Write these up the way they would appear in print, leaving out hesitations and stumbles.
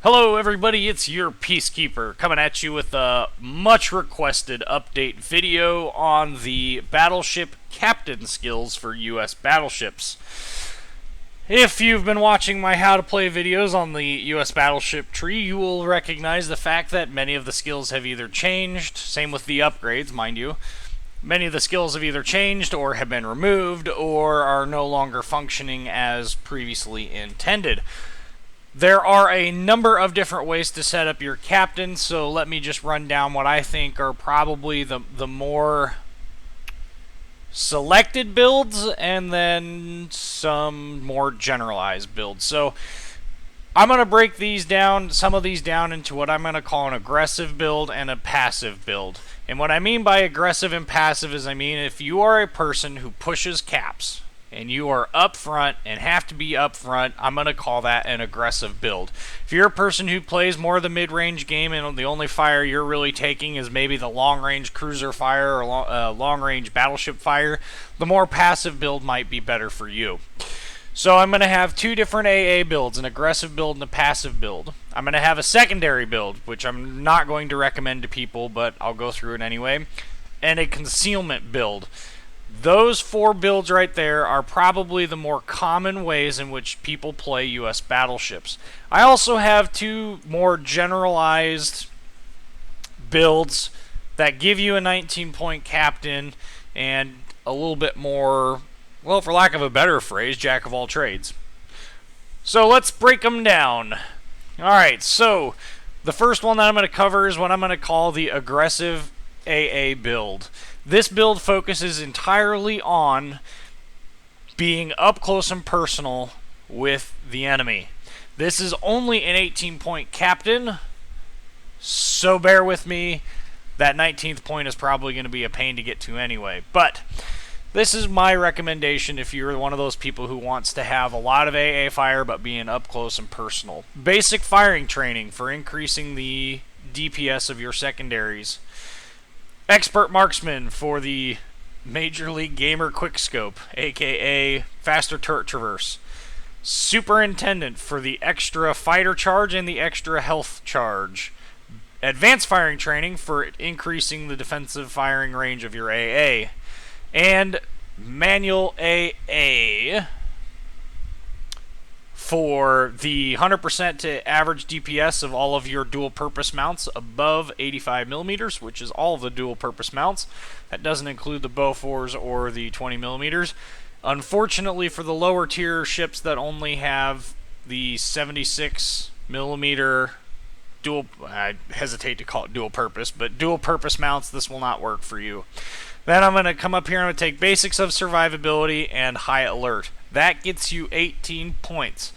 Hello everybody, it's your Peacekeeper coming at you with a much requested update video on the battleship captain skills for US battleships. If you've been watching my how to play videos on the US battleship tree, you will recognize the fact that many of the skills have either changed, same with the upgrades, mind you. Many of the skills have either changed or have been removed or are no longer functioning as previously intended. There are a number of different ways to set up your captain, so let me just run down what I think are probably the more selected builds and then some more generalized builds. So I'm going to break some of these down into what I'm going to call an aggressive build and a passive build. And what I mean by aggressive and passive is if you are a person who pushes caps, and you are up front and have to be up front, I'm going to call that an aggressive build. If you're a person who plays more of the mid-range game and the only fire you're really taking is maybe the long-range cruiser fire or long-range battleship fire, the more passive build might be better for you. So I'm going to have two different AA builds, an aggressive build and a passive build. I'm going to have a secondary build, which I'm not going to recommend to people, but I'll go through it anyway, and a concealment build. Those four builds right there are probably the more common ways in which people play US battleships. I also have two more generalized builds that give you a 19-point captain and a little bit more, well, for lack of a better phrase, jack of all trades. So let's break them down. Alright, so the first one that I'm going to cover is what I'm going to call the aggressive AA build. This build focuses entirely on being up close and personal with the enemy. This is only an 18-point captain, so bear with me. That 19th point is probably going to be a pain to get to anyway. But this is my recommendation if you're one of those people who wants to have a lot of AA fire but being up close and personal. Basic firing training for increasing the DPS of your secondaries. Expert Marksman for the Major League Gamer Quickscope, aka Faster Turret Traverse. Superintendent for the extra fighter charge and the extra health charge. Advanced firing training for increasing the defensive firing range of your AA. And Manual AA for the 100% to average DPS of all of your dual-purpose mounts above 85 millimeters, which is all of the dual-purpose mounts. That doesn't include the Bofors or the 20 millimeters. Unfortunately, for the lower tier ships that only have the 76 millimeter dual, I hesitate to call it dual-purpose, but dual-purpose mounts, this will not work for you. Then I'm going to come up here and I'm going to take Basics of Survivability and High Alert. That gets you 18 points.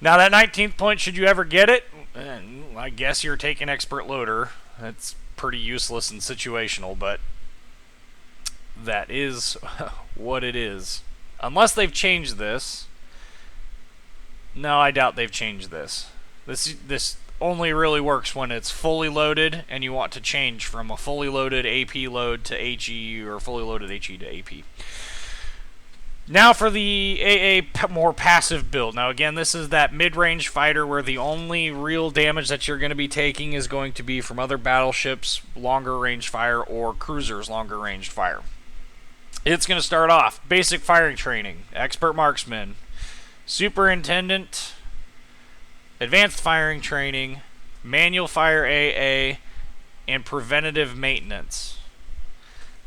Now that 19th point, should you ever get it, I guess you're taking Expert Loader. That's pretty useless and situational, but that is what it is. Unless they've changed this. No, I doubt they've changed this. This only really works when it's fully loaded and you want to change from a fully loaded AP load to HE or fully loaded HE to AP. Now for the AA more passive build. Now again, this is that mid-range fighter where the only real damage that you're going to be taking is going to be from other battleships, longer range fire, or cruisers, longer range fire. It's going to start off basic firing training, expert marksman, superintendent, advanced firing training, manual fire AA, and preventative maintenance.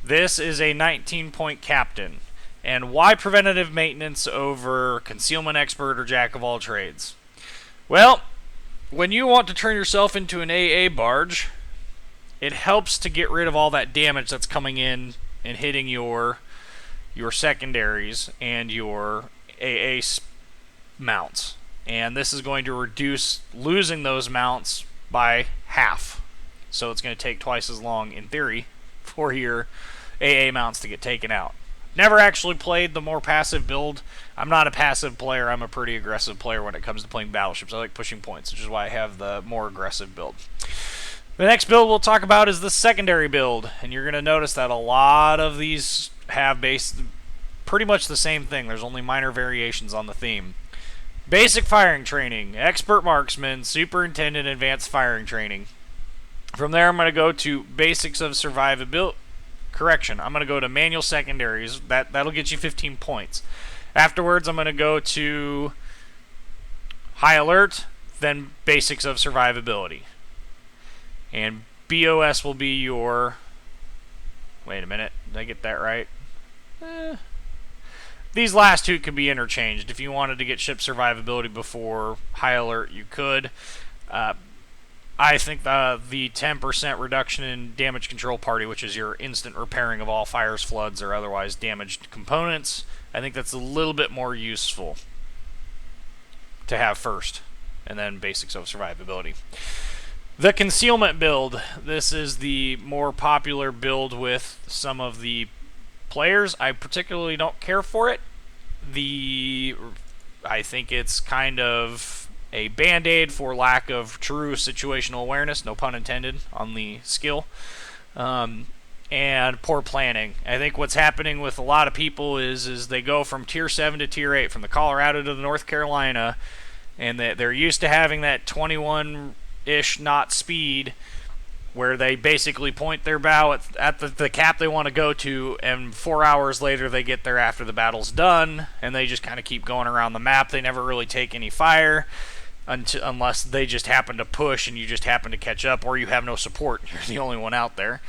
This is a 19-point captain. And why preventative maintenance over concealment expert or jack of all trades? Well, when you want to turn yourself into an AA barge, it helps to get rid of all that damage that's coming in and hitting your secondaries and your AA mounts. And this is going to reduce losing those mounts by half. So it's going to take twice as long, in theory, for your AA mounts to get taken out. Never actually played the more passive build. I'm not a passive player. I'm a pretty aggressive player when it comes to playing battleships. I like pushing points, which is why I have the more aggressive build. The next build we'll talk about is the secondary build. And you're going to notice that a lot of these have pretty much the same thing. There's only minor variations on the theme. Basic firing training, expert marksman, superintendent, advanced firing training. From there, I'm going to go to basics of survivability. Correction, I'm going to go to manual secondaries. That'll get you 15 points. Afterwards, I'm going to go to high alert, then basics of survivability. And BOS will be your... Wait a minute, did I get that right? These last two could be interchanged. If you wanted to get ship survivability before high alert, you could. I think the 10% reduction in damage control party, which is your instant repairing of all fires, floods, or otherwise damaged components, I think that's a little bit more useful to have first, and then basics of survivability. The concealment build. This is the more popular build with some of the players. I particularly don't care for it. I think it's kind of a band-aid for lack of true situational awareness, no pun intended, on the skill, and poor planning. I think what's happening with a lot of people is they go from Tier 7 to Tier 8, from the Colorado to the North Carolina, and they're used to having that 21-ish knot speed, where they basically point their bow at the cap they want to go to, and 4 hours later they get there after the battle's done, and they just kind of keep going around the map. They never really take any fire, unless they just happen to push and you just happen to catch up, or you have no support. You're the only one out there.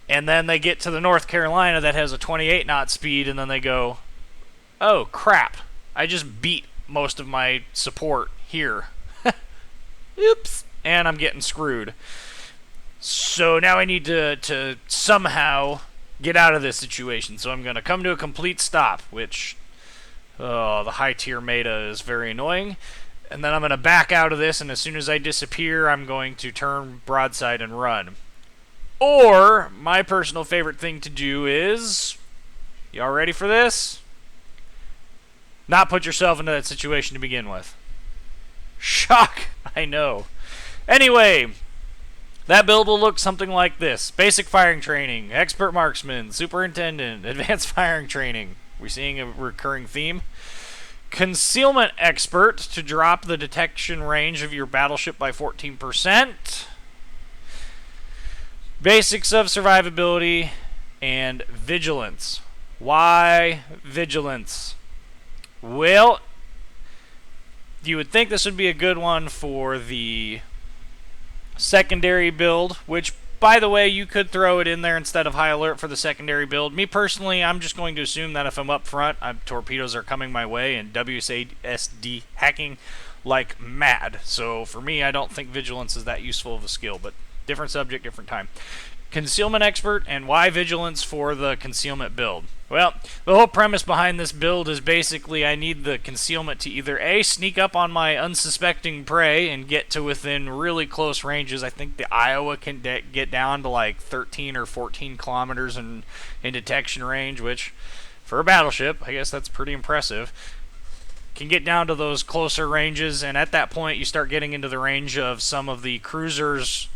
And then they get to the North Carolina that has a 28 knot speed, and then they go, oh crap, I just beat most of my support here. Oops. And I'm getting screwed. So now I need to somehow get out of this situation. So I'm going to come to a complete stop, which the high tier meta is very annoying. And then I'm going to back out of this, and as soon as I disappear, I'm going to turn broadside and run. Or, my personal favorite thing to do is... Y'all ready for this? Not put yourself into that situation to begin with. Shock! I know. Anyway, that build will look something like this. Basic firing training, expert marksman, superintendent, advanced firing training. We're seeing a recurring theme. Concealment expert to drop the detection range of your battleship by 14%. Basics of survivability and vigilance. Why vigilance? Well, you would think this would be a good one for the secondary build, which, by the way, you could throw it in there instead of high alert for the secondary build. Me personally, I'm just going to assume that if I'm up front, torpedoes are coming my way and WSD hacking like mad. So for me, I don't think vigilance is that useful of a skill, but different subject, different time. Concealment expert, and why vigilance for the concealment build? Well, the whole premise behind this build is basically I need the concealment to either A, sneak up on my unsuspecting prey and get to within really close ranges. I think the Iowa can get down to like 13 or 14 kilometers in detection range, which for a battleship, I guess that's pretty impressive. Can get down to those closer ranges, and at that point you start getting into the range of some of the cruisers'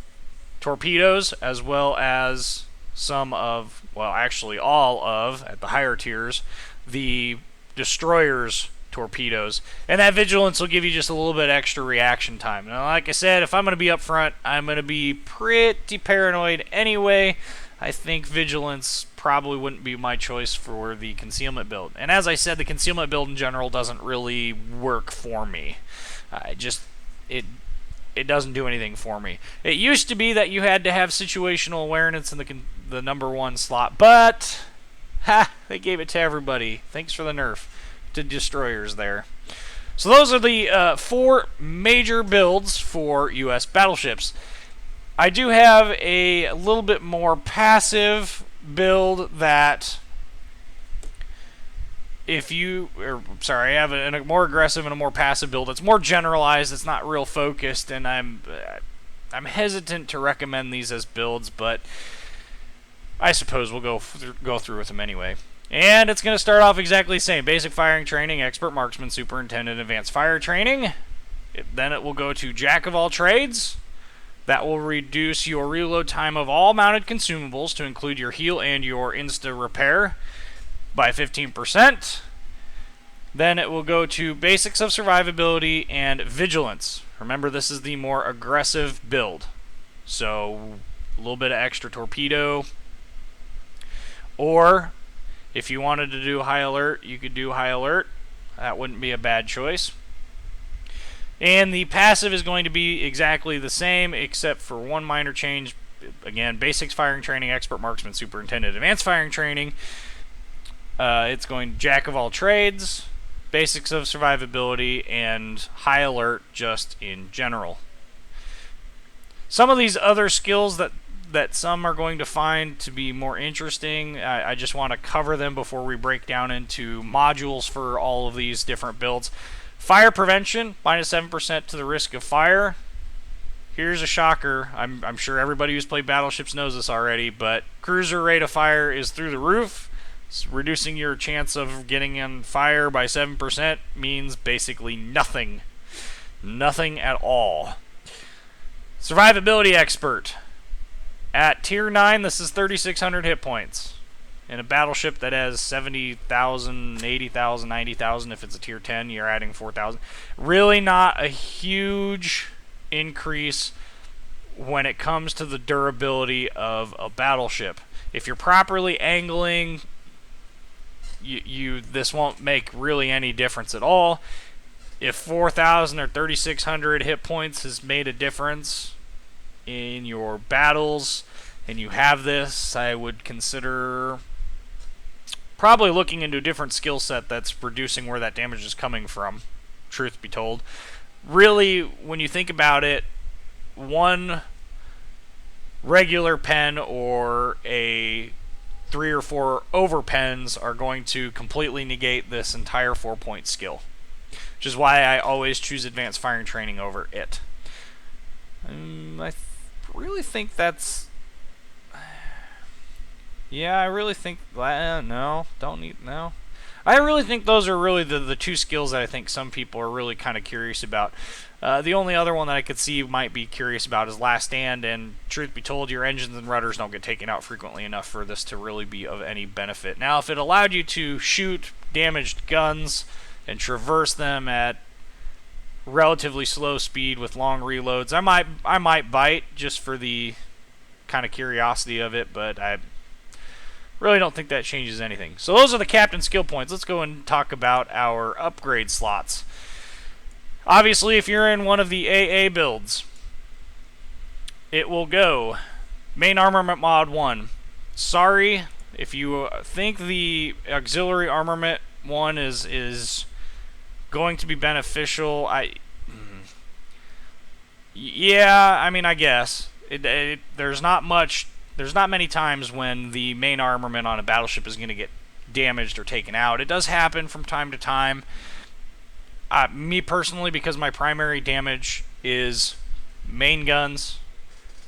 torpedoes, as well as some of, well, actually all of, at the higher tiers, the destroyers' torpedoes. And that vigilance will give you just a little bit extra reaction time. Now, like I said, if I'm going to be up front, I'm going to be pretty paranoid anyway. I think vigilance probably wouldn't be my choice for the concealment build. And as I said, the concealment build in general doesn't really work for me. It doesn't do anything for me. It used to be that you had to have situational awareness in the number one slot, but they gave it to everybody. Thanks for the nerf to destroyers there. So those are the 4 major builds for U.S. battleships. I do have a little bit more passive build that I have a more aggressive and a more passive build. It's more generalized. It's not real focused, and I'm hesitant to recommend these as builds, but I suppose we'll go through with them anyway. And it's going to start off exactly the same: basic firing training, expert marksman, superintendent, advanced fire training. Then it will go to jack of all trades. That will reduce your reload time of all mounted consumables to include your heal and your insta repair by 15%. Then it will go to Basics of Survivability and Vigilance. Remember, this is the more aggressive build. So, a little bit of extra torpedo. Or, if you wanted to do High Alert, you could do High Alert. That wouldn't be a bad choice. And the passive is going to be exactly the same, except for one minor change. Again, Basics Firing Training, Expert Marksman, Superintendent, Advanced Firing Training. It's going Jack of all trades, Basics of Survivability, and High Alert just in general. Some of these other skills that some are going to find to be more interesting, I just want to cover them before we break down into modules for all of these different builds. Fire Prevention, minus 7% to the risk of fire. Here's a shocker. I'm sure everybody who's played Battleships knows this already, but cruiser rate of fire is through the roof. So reducing your chance of getting on fire by 7% means basically nothing. Nothing at all. Survivability Expert. At Tier 9, this is 3,600 hit points. In a battleship that has 70,000, 80,000, 90,000, if it's a Tier 10, you're adding 4,000. Really not a huge increase when it comes to the durability of a battleship. If you're properly angling, this won't make really any difference at all. If 4,000 or 3,600 hit points has made a difference in your battles, and you have this, I would consider probably looking into a different skill set that's reducing where that damage is coming from, truth be told. Really, when you think about it, one regular pen or a 3 or 4 over pens are going to completely negate this entire 4-point skill, which is why I always choose Advanced Firing Training over it. I really think that's... Yeah, I really think... no, don't need... No. I really think those are really the two skills that I think some people are really kind of curious about. The only other one that I could see you might be curious about is Last Stand, and truth be told, your engines and rudders don't get taken out frequently enough for this to really be of any benefit. Now, if it allowed you to shoot damaged guns and traverse them at relatively slow speed with long reloads, I might bite just for the kind of curiosity of it, but I really don't think that changes anything. So those are the captain skill points. Let's go and talk about our upgrade slots. Obviously, if you're in one of the AA builds, it will go Main Armament Mod 1. Sorry, if you think the Auxiliary Armament 1 is going to be beneficial, yeah, I mean, I guess. There's not many times when the main armament on a battleship is going to get damaged or taken out. It does happen from time to time. Me personally, because my primary damage is main guns,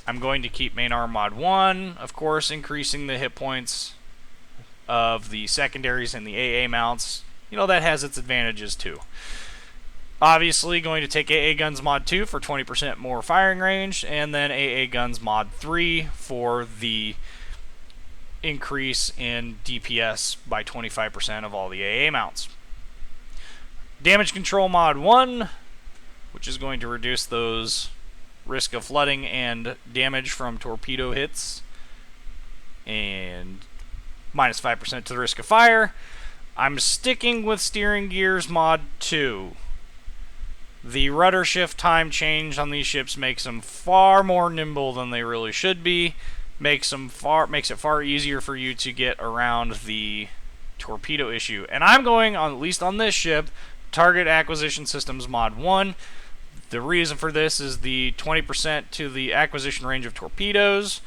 I'm going to keep Main Arm Mod 1, of course, increasing the hit points of the secondaries and the AA mounts. You know, that has its advantages too. Obviously, going to take AA Guns Mod 2 for 20% more firing range, and then AA Guns Mod 3 for the increase in DPS by 25% of all the AA mounts. Damage Control Mod 1, which is going to reduce those risk of flooding and damage from torpedo hits, and minus 5% to the risk of fire. I'm sticking with Steering Gears Mod 2. The rudder shift time change on these ships makes them far more nimble than they really should be. Makes it far easier for you to get around the torpedo issue. And I'm going, at least on this ship, Target Acquisition Systems Mod 1. The reason for this is the 20% to the acquisition range of torpedoes.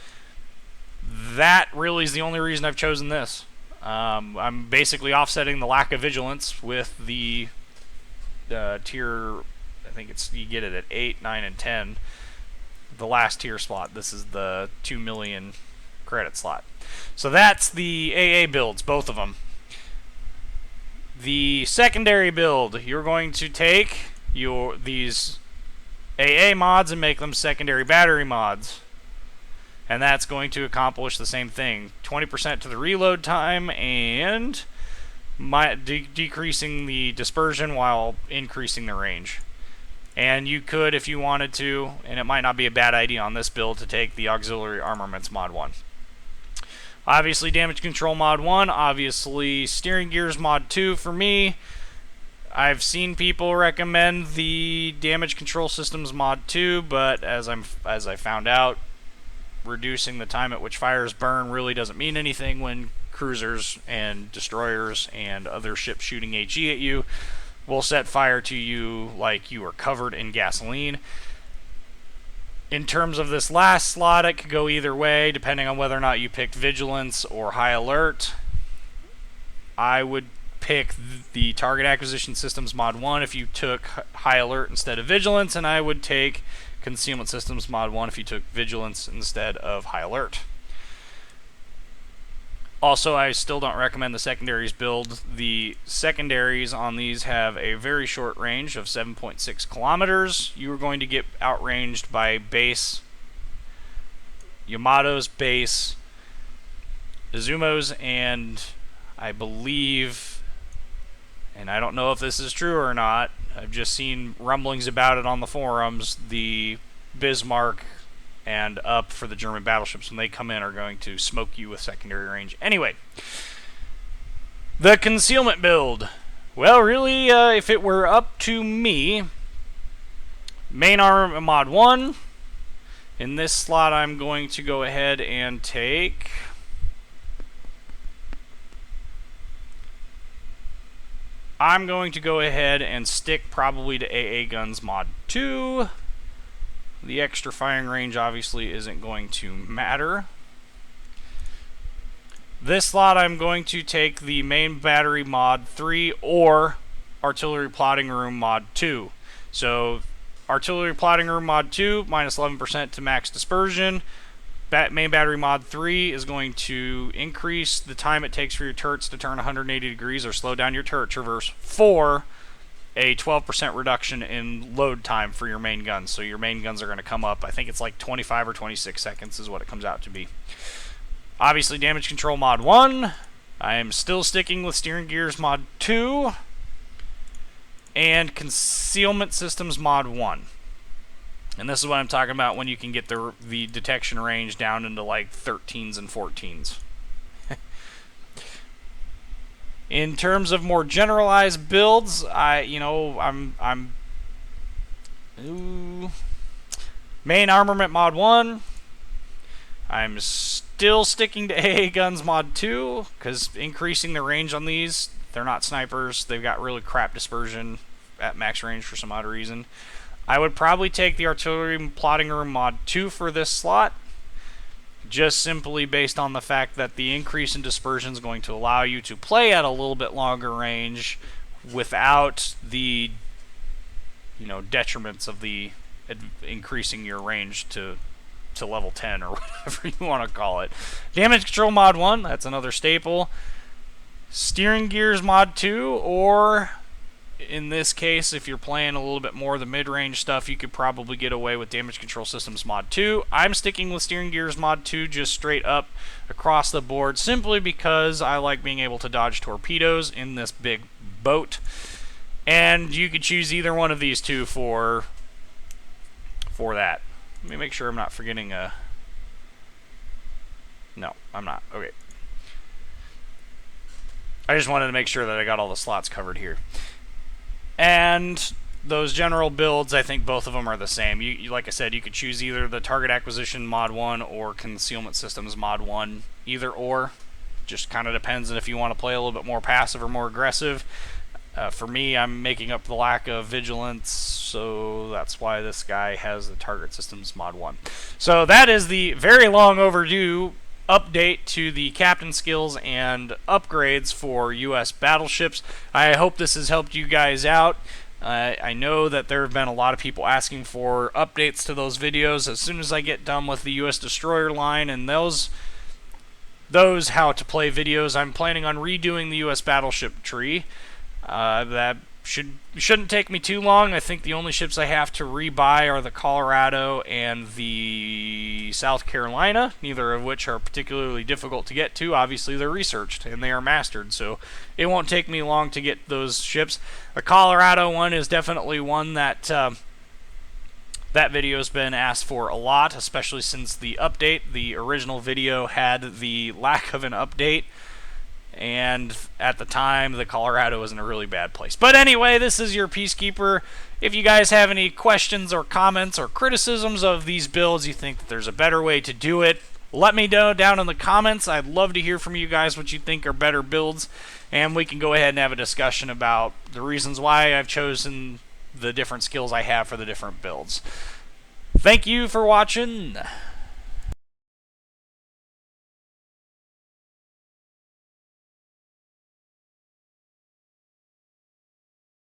That really is the only reason I've chosen this. I'm basically offsetting the lack of vigilance with the tier... I think you get it at 8, 9, and 10. The last tier slot. This is the 2 million credit slot. So that's the AA builds, both of them. The secondary build, you're going to take these AA mods and make them secondary battery mods. And that's going to accomplish the same thing. 20% to the reload time and decreasing the dispersion while increasing the range. And you could, if you wanted to, and it might not be a bad idea on this build, to take the Auxiliary Armaments Mod 1. Obviously, Damage Control Mod 1, obviously Steering Gears Mod 2 for me. I've seen people recommend the Damage Control Systems Mod 2, but as I found out, reducing the time at which fires burn really doesn't mean anything when cruisers and destroyers and other ships shooting HE at you will set fire to you like you are covered in gasoline. In terms of this last slot, it could go either way, depending on whether or not you picked Vigilance or High Alert. I would pick the Target Acquisition Systems Mod 1 if you took High Alert instead of Vigilance, and I would take Concealment Systems Mod 1 if you took Vigilance instead of High Alert. Also, I still don't recommend the secondaries build. The secondaries on these have a very short range of 7.6 kilometers. You are going to get outranged by base, Yamato's base, Izumo's, and I believe, and I don't know if this is true or not, I've just seen rumblings about it on the forums, the Bismarck and up for the German battleships when they come in are going to smoke you with secondary range. Anyway, the concealment build. Well, really, if it were up to me, main armor mod 1. In this slot, I'm going to go ahead and take stick probably to AA Guns Mod 2. The extra firing range obviously isn't going to matter. This slot I'm going to take the main battery Mod 3 or Artillery Plotting Room Mod 2. So Artillery Plotting Room Mod 2, minus 11% to max dispersion. Main battery Mod 3 is going to increase the time it takes for your turrets to turn 180 degrees or slow down your turret traverse for a 12% reduction in load time for your main guns. So your main guns are going to come up, I think it's like 25 or 26 seconds is what it comes out to be. Obviously, Damage Control Mod 1. I am still sticking with Steering Gears Mod 2. And Concealment Systems Mod 1. And this is what I'm talking about when you can get the detection range down into like 13s and 14s. In terms of more generalized builds, main armament mod 1. I'm still sticking to AA Guns mod 2 because increasing the range on these, they're not snipers. They've got really crap dispersion at max range for some odd reason. I would probably take the Artillery Plotting Room mod 2 for this slot, just simply based on the fact that the increase in dispersion is going to allow you to play at a little bit longer range without the detriments of the increasing your range to level 10 or whatever you want to call it. Damage Control Mod 1, that's another staple. Steering Gears Mod 2, or in this case, if you're playing a little bit more of the mid-range stuff, you could probably get away with Damage Control Systems Mod 2. I'm sticking with Steering Gears Mod 2 just straight up across the board, simply because I like being able to dodge torpedoes in this big boat. And you could choose either one of these two for that. Let me make sure I'm not forgetting a... No, I'm not. Okay. I just wanted to make sure that I got all the slots covered here. And those general builds, I think both of them are the same. You like I said, you could choose either the Target Acquisition Mod 1 or Concealment Systems Mod 1. Either or. Just kind of depends on if you want to play a little bit more passive or more aggressive. For me, I'm making up the lack of Vigilance, so that's why this guy has the Target Systems Mod 1. So that is the very long overdue update to the captain skills and upgrades for U.S. battleships. I hope this has helped you guys out. I know that there have been a lot of people asking for updates to those videos as soon as I get done with the U.S. Destroyer line and those how to play videos. I'm planning on redoing the U.S. battleship tree. That shouldn't take me too long. I think the only ships I have to rebuy are the Colorado and the South Carolina, neither of which are particularly difficult to get to. Obviously, they're researched and they are mastered, so it won't take me long to get those ships. The Colorado one is definitely one that that video's been asked for a lot, especially since the update. The original video had the lack of an update, and at the time, the Colorado was in a really bad place. But anyway, this is your Peacekeeper. If you guys have any questions or comments or criticisms of these builds, you think that there's a better way to do it, let me know down in the comments. I'd love to hear from you guys what you think are better builds, and we can go ahead and have a discussion about the reasons why I've chosen the different skills I have for the different builds. Thank you for watching.